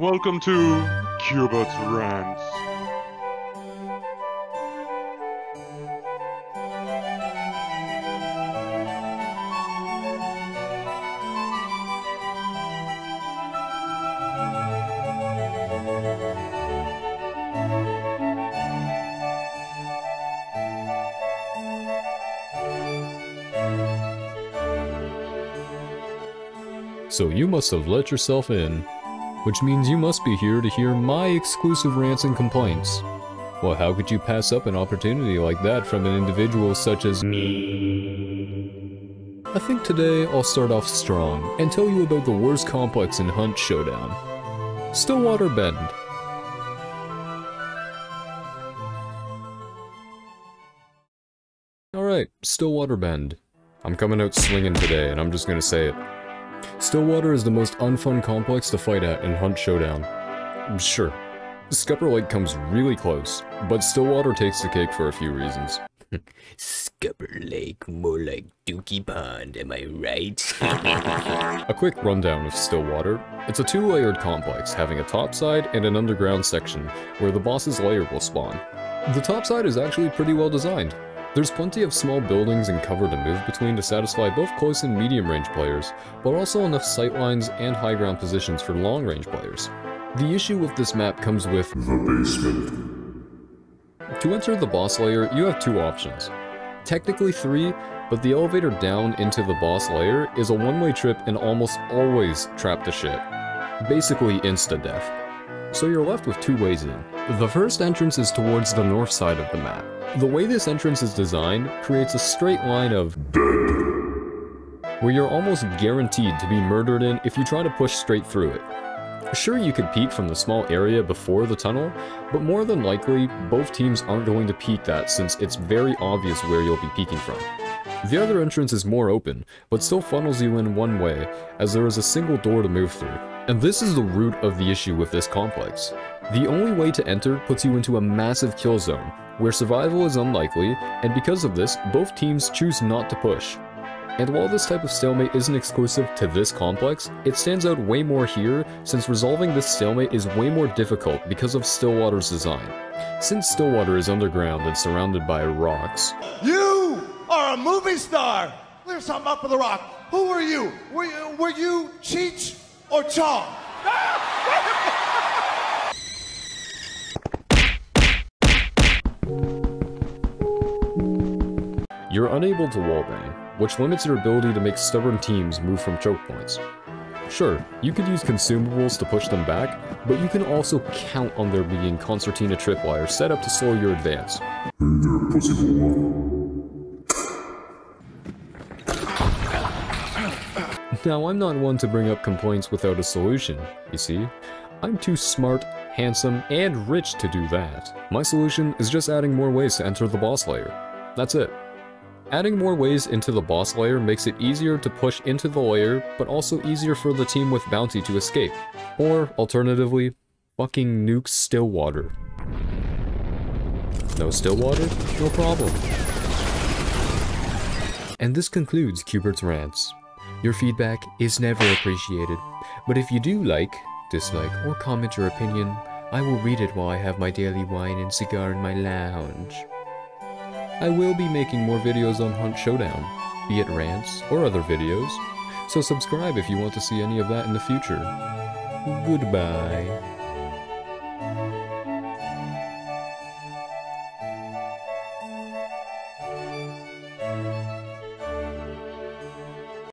Welcome to Cubert's Rants. So you must have let yourself in, which means you must be here to hear my exclusive rants and complaints. Well, how could you pass up an opportunity like that from an individual such as me? I think today I'll start off strong and tell you about the worst complex in Hunt Showdown. Stillwater Bend. Alright, Stillwater Bend. I'm coming out swinging today, and I'm just gonna say it. Stillwater is the most unfun complex to fight at in Hunt Showdown. Sure, Scupper Lake comes really close, but Stillwater takes the cake for a few reasons. Scupper Lake, more like Dookie Pond, am I right? A quick rundown of Stillwater. It's a two-layered complex, having a topside and an underground section, where the boss's lair will spawn. The topside is actually pretty well designed. There's plenty of small buildings and cover to move between to satisfy both close and medium range players, but also enough sightlines and high ground positions for long range players. The issue with this map comes with the basement. To enter the boss lair, you have two options. Technically three, but the elevator down into the boss lair is a one-way trip and almost always trap to shit. Basically insta-death. So you're left with two ways in. The first entrance is towards the north side of the map. The way this entrance is designed creates a straight line of dead, where you're almost guaranteed to be murdered in if you try to push straight through it. Sure, you could peek from the small area before the tunnel, but more than likely, both teams aren't going to peek that since it's very obvious where you'll be peeking from. The other entrance is more open, but still funnels you in one way, as there is a single door to move through. And this is the root of the issue with this complex. The only way to enter puts you into a massive kill zone, where survival is unlikely, and because of this, both teams choose not to push. And while this type of stalemate isn't exclusive to this complex, it stands out way more here since resolving this stalemate is way more difficult because of Stillwater's design. Since Stillwater is underground and surrounded by rocks. You are a movie star! Clear something up with the rock. Who were you? Were you Cheech or Chong? You're unable to wallbang, which limits your ability to make stubborn teams move from choke points. Sure, you could use consumables to push them back, but you can also count on there being concertina tripwires set up to slow your advance. Hey there, pussy boy. Now, I'm not one to bring up complaints without a solution, you see. I'm too smart, handsome, and rich to do that. My solution is just adding more ways to enter the boss lair. That's it. Adding more ways into the boss lair makes it easier to push into the lair, but also easier for the team with bounty to escape. Or, alternatively, fucking nuke Stillwater. No Stillwater? No problem. And this concludes Cubert's Rants. Your feedback is never appreciated, but if you do like, dislike, or comment your opinion, I will read it while I have my daily wine and cigar in my lounge. I will be making more videos on Hunt Showdown, be it rants or other videos, so subscribe if you want to see any of that in the future. Goodbye.